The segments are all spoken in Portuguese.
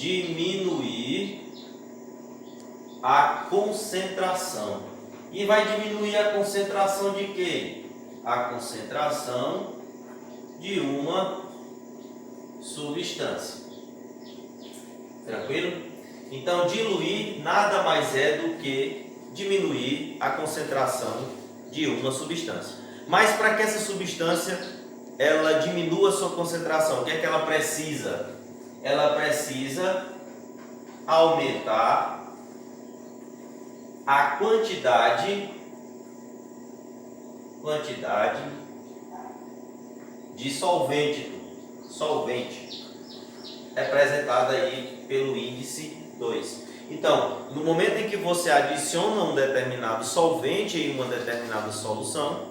diminuir a concentração. E vai diminuir a concentração de quê? A concentração de uma substância. Tranquilo? Então, diluir nada mais é do que diminuir a concentração de uma substância. Mas para que essa substância ela diminua a sua concentração, o que é que ela precisa? Ela precisa aumentar a quantidade de solvente, representada aí pelo índice 2. Então, no momento em que você adiciona um determinado solvente em uma determinada solução,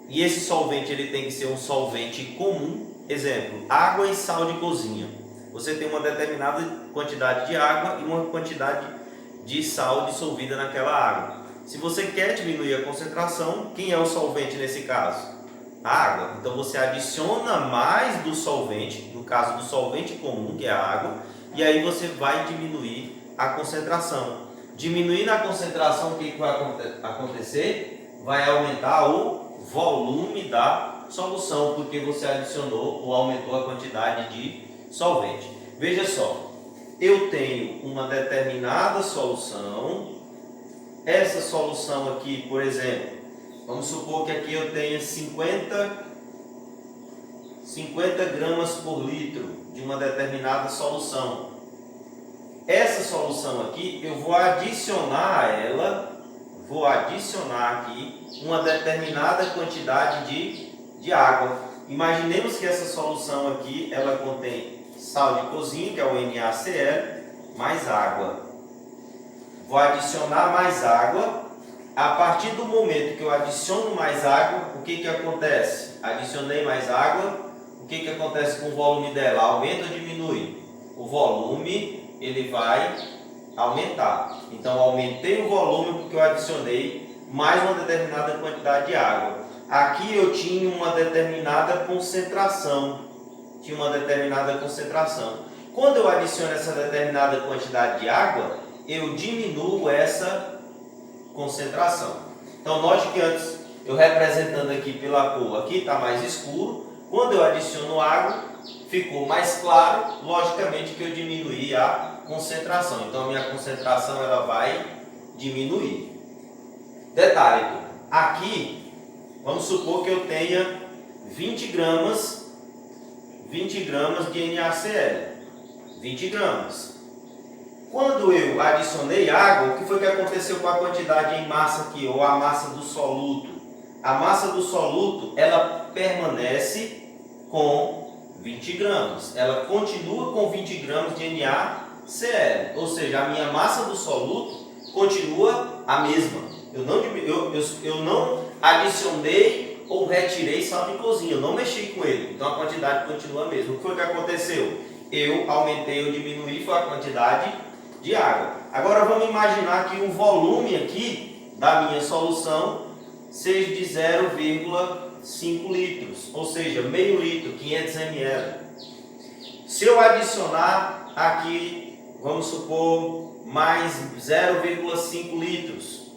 e esse solvente ele tem que ser um solvente comum, exemplo, água e sal de cozinha. Você tem uma determinada quantidade de água e uma quantidade de sal dissolvida naquela água. Se você quer diminuir a concentração, quem é o solvente nesse caso? A água. Então você adiciona mais do solvente, no caso do solvente comum, que é a água, e aí você vai diminuir a concentração. Diminuindo a concentração, o que vai acontecer? Vai aumentar o volume da solução, porque você adicionou ou aumentou a quantidade de solvente. Veja só, eu tenho uma determinada solução. Essa solução aqui, por exemplo, vamos supor que aqui eu tenha 50 gramas por litro de uma determinada solução. Essa solução aqui, eu vou adicionar a ela, aqui uma determinada quantidade de água. Imaginemos que essa solução aqui, ela contém sal de cozinha, que é o NaCl, mais água. Vou adicionar mais água. A partir do momento que eu adiciono mais água, o que acontece? Adicionei mais água, o que acontece com o volume dela? Aumenta ou diminui? O volume ele vai aumentar. Então, aumentei o volume porque eu adicionei mais uma determinada quantidade de água. Aqui eu tinha uma determinada concentração. Quando eu adiciono essa determinada quantidade de água, eu diminuo essa concentração. Então, note que antes, eu representando aqui pela cor, aqui está mais escuro. Quando eu adiciono água, ficou mais claro. Logicamente que eu diminuí a concentração. Então, a minha concentração ela vai diminuir. Detalhe, aqui, vamos supor que eu tenha 20 gramas de NaCl. 20 gramas. Quando eu adicionei água, o que foi que aconteceu com a quantidade em massa aqui, ou a massa do soluto? A massa do soluto, ela permanece com 20 gramas. Ela continua com 20 gramas de NaCl. Ou seja, a minha massa do soluto continua a mesma. Eu não adicionei ou retirei sal de cozinha. Eu não mexi com ele. Então a quantidade continua a mesma. O que foi que aconteceu? Eu aumentei ou diminuí foi a quantidade de água. Agora vamos imaginar que o volume aqui da minha solução seja de 0,5 litros, ou seja, meio litro, 500 ml. Se eu adicionar aqui, vamos supor, mais 0,5 litros,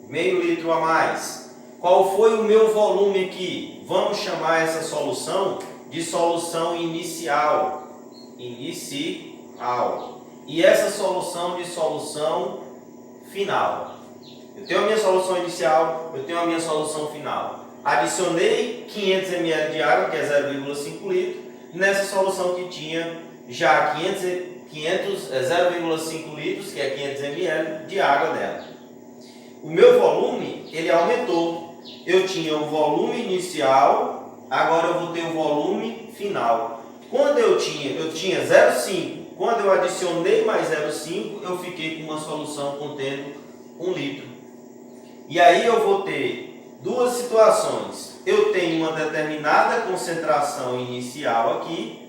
meio litro a mais, qual foi o meu volume aqui? Vamos chamar essa solução de solução inicial. E essa solução de solução final. Eu tenho a minha solução inicial, eu tenho a minha solução final. Adicionei 500 ml de água, que é 0,5 litro, nessa solução que tinha já 0,5 litros, que é 500 ml de água dela. O meu volume, ele aumentou. Eu tinha o volume inicial, agora eu vou ter o volume final. Quando eu tinha 0,5. Quando eu adicionei mais 0,5, eu fiquei com uma solução contendo 1 litro. E aí eu vou ter duas situações. Eu tenho uma determinada concentração inicial aqui.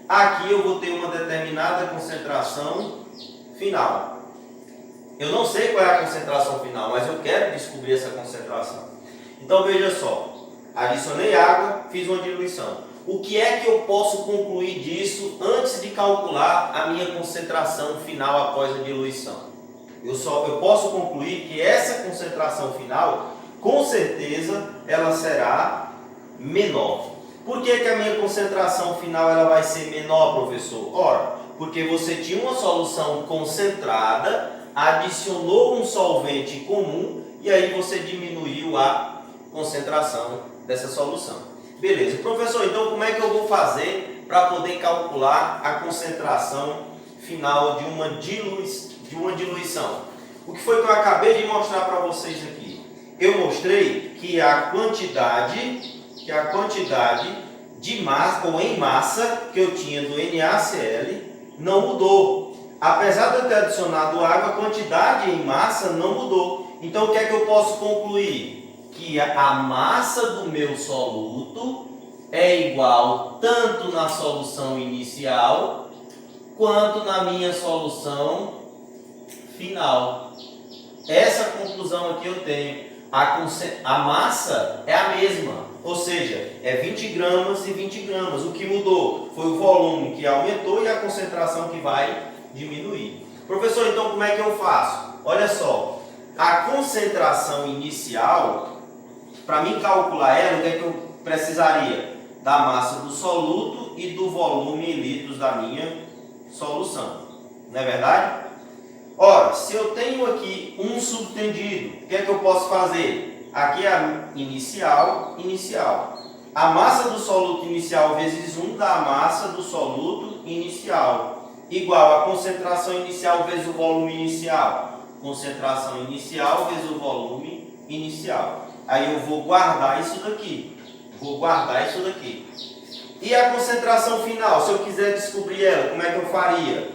Aqui eu vou ter uma determinada concentração final. Eu não sei qual é a concentração final, mas eu quero descobrir essa concentração. Então veja só. Adicionei água, fiz uma diluição. o que é que eu posso concluir disso antes de calcular a minha concentração final após a diluição? Eu posso concluir que essa concentração final, com certeza, ela será menor. Por que a minha concentração final ela vai ser menor, professor? Ora, porque você tinha uma solução concentrada, adicionou um solvente comum e aí você diminuiu a concentração dessa solução. Beleza, professor, então como é que eu vou fazer para poder calcular a concentração final de uma diluição? O que foi que eu acabei de mostrar para vocês aqui? Eu mostrei que a quantidade de massa ou em massa que eu tinha do NaCl não mudou. Apesar de eu ter adicionado água, a quantidade em massa não mudou. Então o que é que eu posso concluir? Que a massa do meu soluto é igual tanto na solução inicial quanto na minha solução final. Essa conclusão aqui eu tenho. A massa é a mesma, ou seja, é 20 gramas e 20 gramas. O que mudou foi o volume que aumentou e a concentração que vai diminuir. Professor, então como é que eu faço? Olha só, a concentração inicial, para mim calcular ela, o que é que eu precisaria? Da massa do soluto e do volume em litros da minha solução. Não é verdade? Ora, se eu tenho aqui um subtendido, o que é que eu posso fazer? Aqui é a inicial. A massa do soluto inicial vezes 1 da massa do soluto inicial, igual a concentração inicial vezes o volume inicial. Concentração inicial vezes o volume inicial. Aí eu vou guardar isso daqui. E a concentração final, se eu quiser descobrir ela, como é que eu faria?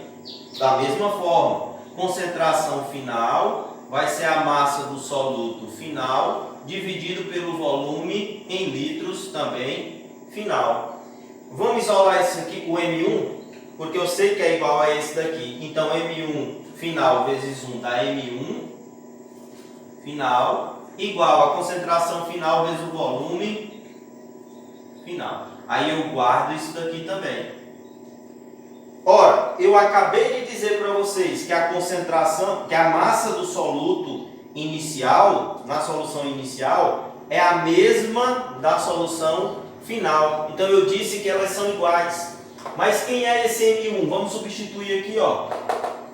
Da mesma forma. Concentração final vai ser a massa do soluto final dividido pelo volume em litros também final. Vamos isolar isso aqui, o M1, porque eu sei que é igual a esse daqui. Então M1 final vezes 1 dá M1 final igual a concentração final vezes o volume final. Aí eu guardo isso daqui também. Ora, eu acabei de dizer para vocês que a massa do soluto inicial, na solução inicial, é a mesma da solução final. Então eu disse que elas são iguais. Mas quem é esse M1? Vamos substituir aqui, ó.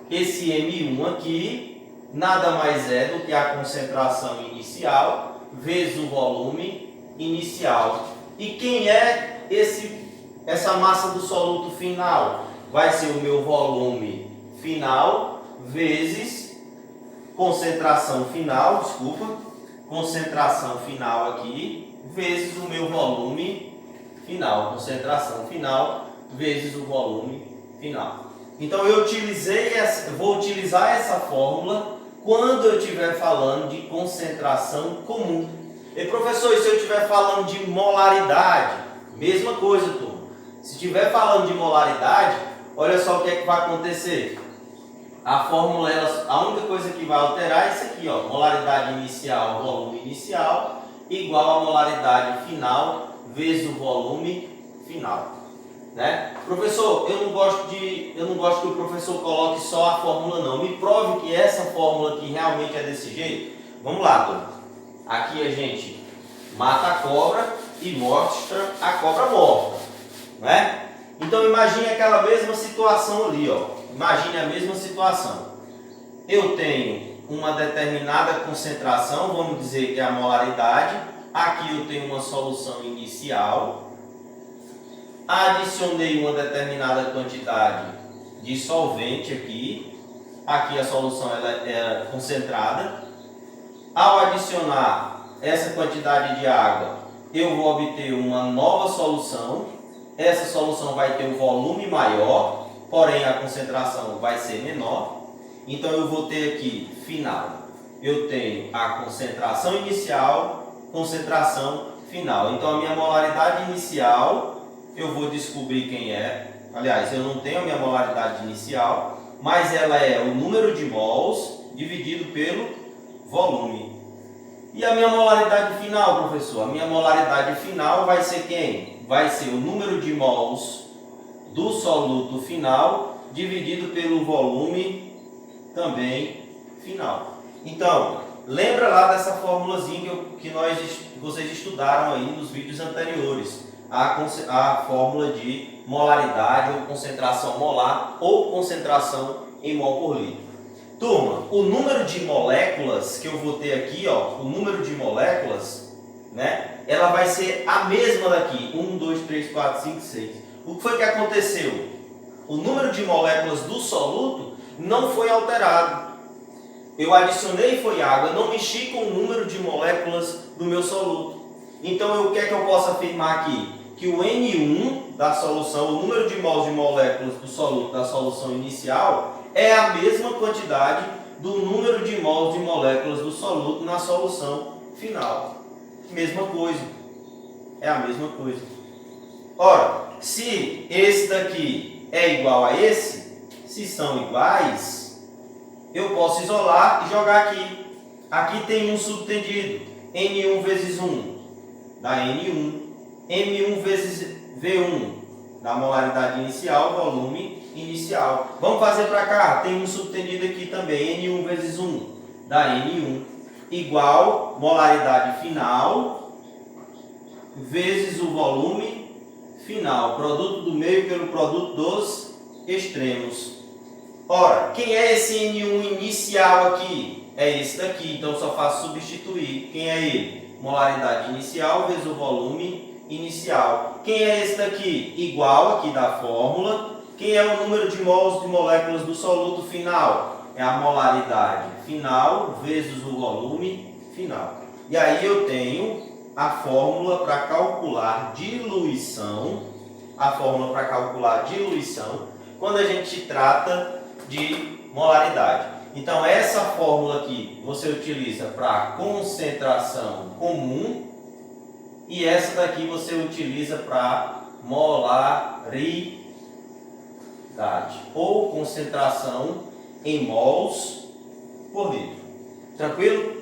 Esse M1 aqui nada mais é do que a concentração inicial vezes o volume inicial. E quem é essa massa do soluto final? Vai ser o meu volume final vezes concentração final aqui, vezes o meu volume final. Concentração final vezes o volume final. Então eu vou utilizar essa fórmula quando eu estiver falando de concentração comum. E professor, e se eu estiver falando de molaridade? Mesma coisa, turma. Se estiver falando de molaridade, olha só o que é que vai acontecer. A fórmula, a única coisa que vai alterar é isso aqui, ó. Molaridade inicial, volume inicial, igual a molaridade final vezes o volume final. Né? Professor, eu não gosto que o professor coloque só a fórmula não. Me prove que essa fórmula aqui realmente é desse jeito. Vamos lá, turma. Aqui a gente mata a cobra e mostra a cobra morta. Né? Então imagine aquela mesma situação ali, ó. Imagine a mesma situação. Eu tenho uma determinada concentração, vamos dizer que é a molaridade. Aqui eu tenho uma solução inicial. Adicionei uma determinada quantidade de solvente aqui. Aqui a solução ela é concentrada. Ao adicionar essa quantidade de água, eu vou obter uma nova solução. Essa solução vai ter um volume maior, porém a concentração vai ser menor. Então eu vou ter aqui final. Eu tenho a concentração inicial, concentração final. Então a minha molaridade inicial, eu vou descobrir quem é. Aliás, eu não tenho a minha molaridade inicial, mas ela é o número de mols dividido pelo volume. E a minha molaridade final, professor? A minha molaridade final vai ser quem? vai ser o número de mols do soluto final dividido pelo volume também final. Então, lembra lá dessa formulazinha que vocês estudaram aí nos vídeos anteriores, a fórmula de molaridade ou concentração molar ou concentração em mol por litro. Turma, o número de moléculas que eu vou ter aqui, ó, o número de moléculas, né, ela vai ser a mesma daqui, 1, 2, 3, 4, 5, 6. O que foi que aconteceu? O número de moléculas do soluto não foi alterado. Eu adicionei foi água, não mexi com o número de moléculas do meu soluto. Então, o que é que eu posso afirmar aqui? Que o N1 da solução, o número de mols de moléculas do soluto da solução inicial, é a mesma quantidade do número de mols de moléculas do soluto na solução final. Mesma coisa. É a mesma coisa. Ora, se esse daqui é igual a esse, se são iguais, eu posso isolar e jogar aqui. Aqui tem um subtendido. N1 vezes 1 dá N1. M1 vezes V1 dá molaridade inicial, volume inicial. Vamos fazer para cá. Tem um subtendido aqui também. N1 vezes 1 dá N1. Igual molaridade final vezes o volume final. Produto do meio pelo produto dos extremos. Ora, quem é esse N1 inicial aqui? É esse daqui. Então, só faço substituir. Quem é ele? Molaridade inicial vezes o volume inicial. Quem é esse daqui? Igual aqui da fórmula. Quem é o número de mols de moléculas do soluto final? É a molaridade final vezes o volume final. E aí eu tenho a fórmula para calcular diluição. A fórmula para calcular diluição quando a gente trata de molaridade. Então essa fórmula aqui você utiliza para concentração comum e essa daqui você utiliza para molaridade ou concentração em mols por litro. Tranquilo?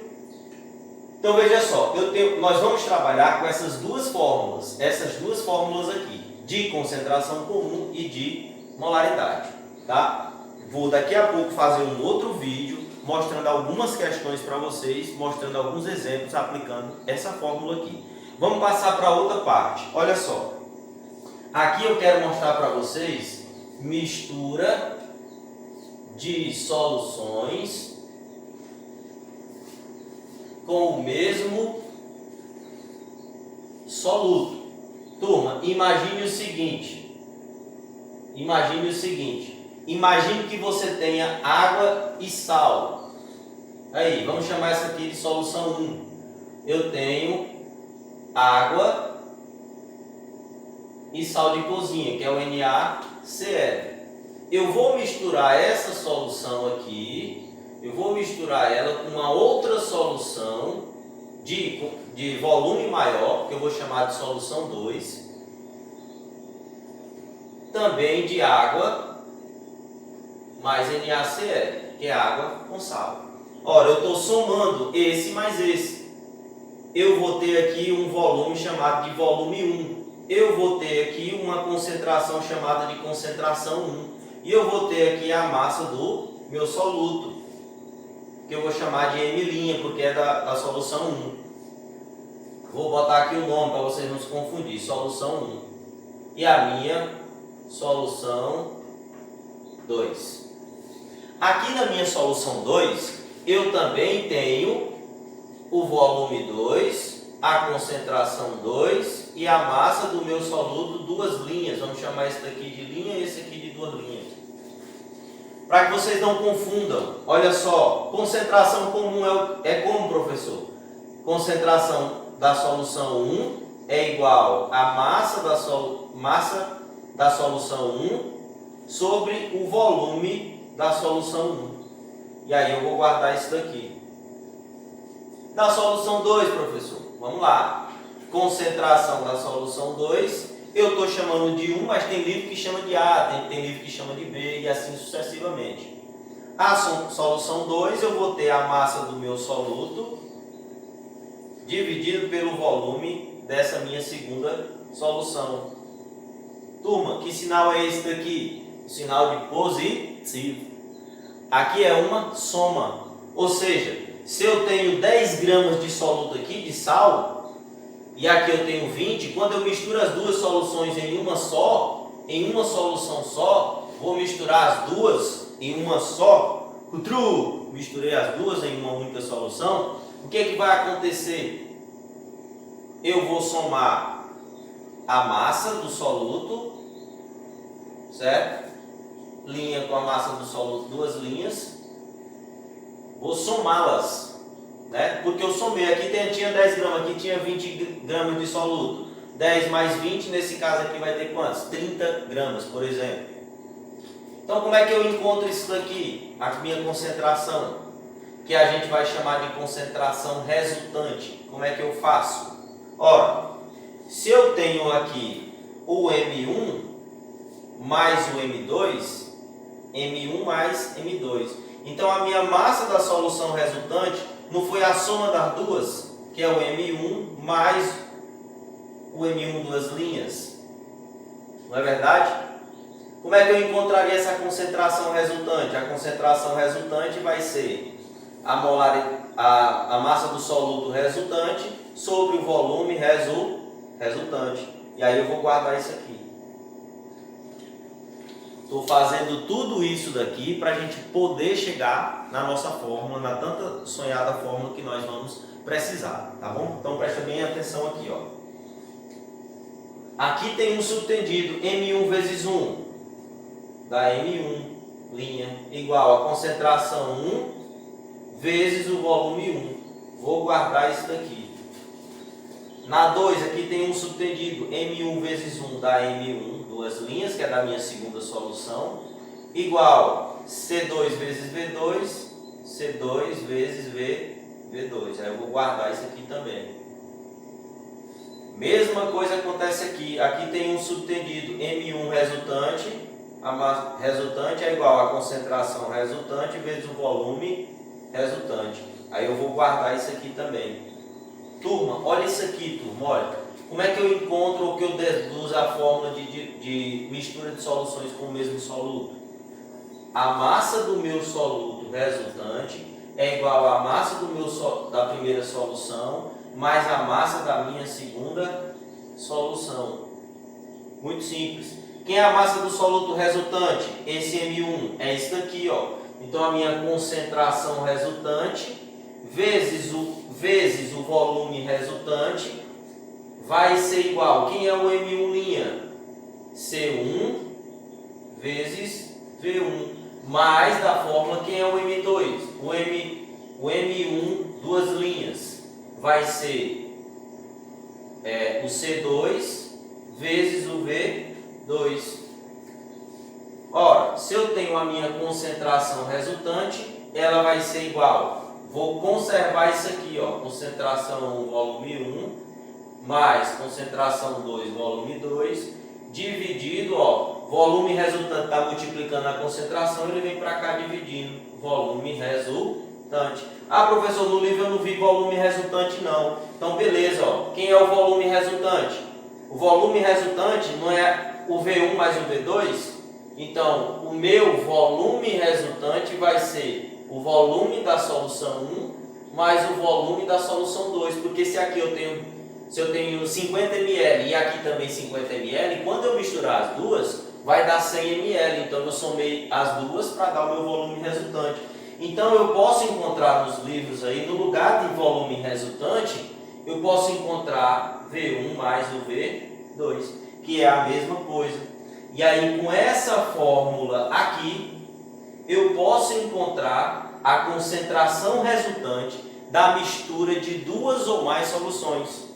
Então veja só, nós vamos trabalhar com essas duas fórmulas aqui, de concentração comum e de molaridade, tá? Vou daqui a pouco fazer um outro vídeo mostrando algumas questões para vocês, mostrando alguns exemplos aplicando essa fórmula aqui. Vamos passar para outra parte. Olha só. Aqui eu quero mostrar para vocês mistura de soluções com o mesmo soluto. Turma, imagine o seguinte. Imagine que você tenha água e sal. Aí, vamos chamar essa aqui de solução 1. Eu tenho água e sal de cozinha, que é o NaCl. Eu vou misturar essa solução aqui, eu vou misturar ela com uma outra solução de volume maior, que eu vou chamar de solução 2, também de água mais NaCl, que é água com sal. Ora, eu estou somando esse mais esse. Eu vou ter aqui um volume chamado de volume 1. Eu vou ter aqui uma concentração chamada de concentração 1. E eu vou ter aqui a massa do meu soluto, que eu vou chamar de M', porque é da solução 1. Vou botar aqui o nome para vocês não se confundirem, solução 1. E a minha solução 2. Aqui na minha solução 2, eu também tenho o volume 2, a concentração 2 e a massa do meu soluto, duas linhas. Vamos chamar esse daqui de linha e esse aqui de duas linhas. Para que vocês não confundam, olha só, concentração comum é como, professor? Concentração da solução 1 é igual a massa da solução 1 sobre o volume da solução 1. E aí eu vou guardar isso daqui. Da solução 2, professor, vamos lá. Concentração da solução 2, eu estou chamando de 1, mas tem livro que chama de A, tem livro que chama de B e assim sucessivamente. A solução 2, eu vou ter a massa do meu soluto dividido pelo volume dessa minha segunda solução. Turma, que sinal é esse daqui? O sinal de positivo. Aqui é uma soma. Ou seja, se eu tenho 10 gramas de soluto aqui, de sal, e aqui eu tenho 20, quando eu misturo as duas soluções em uma só, em uma solução só, vou misturar as duas em uma só, misturei as duas em uma única solução, o que é que vai acontecer? Eu vou somar a massa do soluto, certo? Linha com a massa do soluto, duas linhas, vou somá-las, né? Porque eu somei, aqui tinha 10 gramas, aqui tinha 20 gramas de soluto, 10 mais 20, nesse caso aqui vai ter quantos? 30 gramas, por exemplo. Então como é que eu encontro isso daqui? A minha concentração, que a gente vai chamar de concentração resultante. Como é que eu faço? Ora, se eu tenho aqui o M1 mais o M2, M1 mais M2. Então a minha massa da solução resultante não foi a soma das duas, que é o M1 mais o M1 duas linhas. Não é verdade? Como é que eu encontraria essa concentração resultante? A concentração resultante vai ser a massa do soluto resultante sobre o volume resultante. E aí eu vou guardar isso aqui. Estou fazendo tudo isso daqui para a gente poder chegar na nossa fórmula, na tanta sonhada fórmula que nós vamos precisar, tá bom? Então presta bem atenção aqui, ó. Aqui tem um subtendido, M1 vezes 1, da M1, linha, igual a concentração 1 vezes o volume 1. Vou guardar isso daqui. Na 2, aqui tem um subtendido, M1 vezes 1 da M1, duas linhas, que é da minha segunda solução, igual C2 vezes V2, C2 vezes V2. Aí eu vou guardar isso aqui também. Mesma coisa acontece aqui. Aqui tem um subtendido, M1 resultante, a massa resultante é igual a concentração resultante vezes o volume resultante. Aí eu vou guardar isso aqui também. Turma, olha isso aqui, turma, olha. Como é que eu encontro ou que eu deduzo a fórmula de mistura de soluções com o mesmo soluto? A massa do meu soluto resultante é igual à massa da primeira solução mais a massa da minha segunda solução. Muito simples. Quem é a massa do soluto resultante? Esse M1 é isso daqui, ó. Então a minha concentração resultante vezes o volume resultante vai ser igual. Quem é o M1 linha? C1 vezes V1 mais da fórmula quem é o M2? O M1 duas linhas vai ser o C2 vezes o V2. Ora, se eu tenho a minha concentração resultante, ela vai ser igual. Vou conservar isso aqui, ó, concentração 1, volume 1, mais concentração 2, volume 2, dividido, ó, volume resultante está multiplicando a concentração, ele vem para cá dividindo, volume resultante. Ah, professor, no livro eu não vi volume resultante não. Então, beleza, ó, quem é o volume resultante? O volume resultante não é o V1 mais o V2? Então, o meu volume resultante vai ser o volume da solução 1 mais o volume da solução 2, porque se aqui eu tenho 50 ml e aqui também 50 ml, quando eu misturar as duas, vai dar 100 ml, então eu somei as duas para dar o meu volume resultante. Então eu posso encontrar nos livros aí, no lugar de volume resultante, eu posso encontrar V1 mais o V2, que é a mesma coisa. E aí com essa fórmula aqui, eu posso encontrar a concentração resultante da mistura de duas ou mais soluções.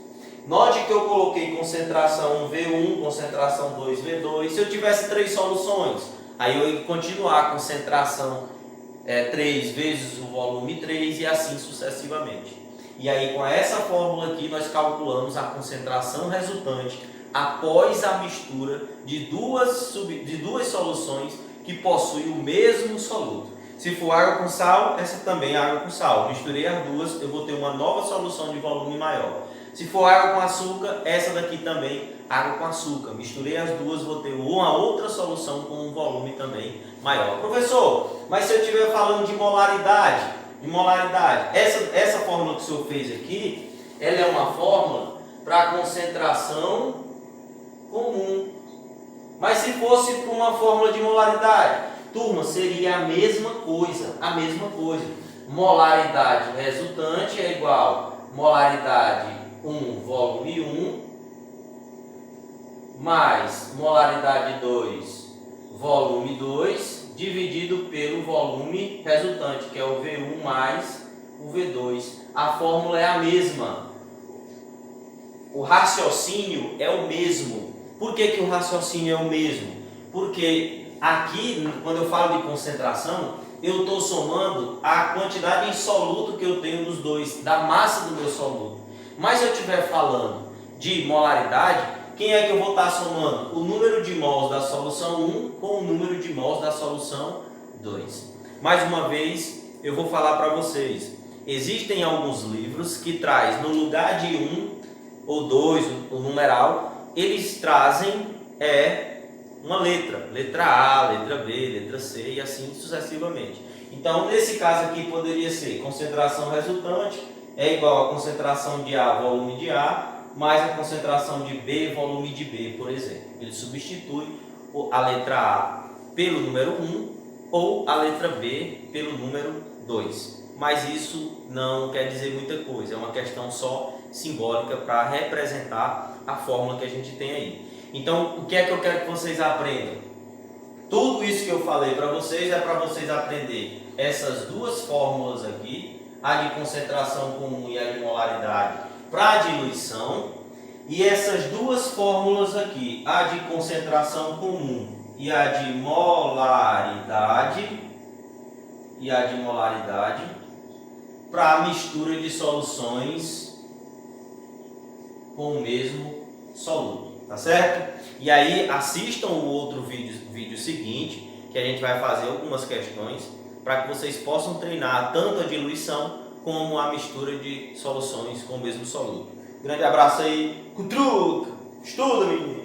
Note que eu coloquei concentração 1 V1, concentração 2 V2. Se eu tivesse 3 soluções, aí eu ia continuar a concentração 3 vezes o volume 3 e assim sucessivamente. E aí com essa fórmula aqui nós calculamos a concentração resultante após a mistura de duas soluções que possuem o mesmo soluto. Se for água com sal, essa também é água com sal. Misturei as duas, eu vou ter uma nova solução de volume maior. Se for água com açúcar, essa daqui também, água com açúcar. Misturei as duas, vou ter uma outra solução com um volume também maior. Professor, mas se eu estiver falando de molaridade, essa fórmula que o senhor fez aqui, ela é uma fórmula para concentração comum. Mas se fosse para uma fórmula de molaridade, turma, seria a mesma coisa. Molaridade resultante é igual a molaridade 1, volume 1, mais molaridade 2, volume 2, dividido pelo volume resultante, que é o V1 mais o V2. A fórmula é a mesma. O raciocínio é o mesmo. Por que o raciocínio é o mesmo? Porque aqui, quando eu falo de concentração, eu estou somando a quantidade em soluto que eu tenho dos dois, da massa do meu soluto. Mas se eu estiver falando de molaridade, quem é que eu vou estar somando? O número de mols da solução 1 com o número de mols da solução 2. Mais uma vez, eu vou falar para vocês. Existem alguns livros que traz no lugar de 1 ou 2, o numeral, eles trazem uma letra A, letra B, letra C e assim sucessivamente. Então, nesse caso aqui poderia ser concentração resultante é igual a concentração de A, volume de A, mais a concentração de B, volume de B, por exemplo. Ele substitui a letra A pelo número 1 ou a letra B pelo número 2. Mas isso não quer dizer muita coisa, é uma questão só simbólica para representar a fórmula que a gente tem aí. Então, o que é que eu quero que vocês aprendam? Tudo isso que eu falei para vocês é para vocês aprender essas duas fórmulas aqui, a de concentração comum e a de molaridade para diluição, e essas duas fórmulas aqui, a de concentração comum e a de molaridade, para a mistura de soluções com o mesmo soluto. Tá certo? E aí assistam o outro vídeo seguinte, que a gente vai fazer algumas questões para que vocês possam treinar tanto a diluição como a mistura de soluções com o mesmo soluto. Grande abraço aí, Cutruca! Estuda, menino!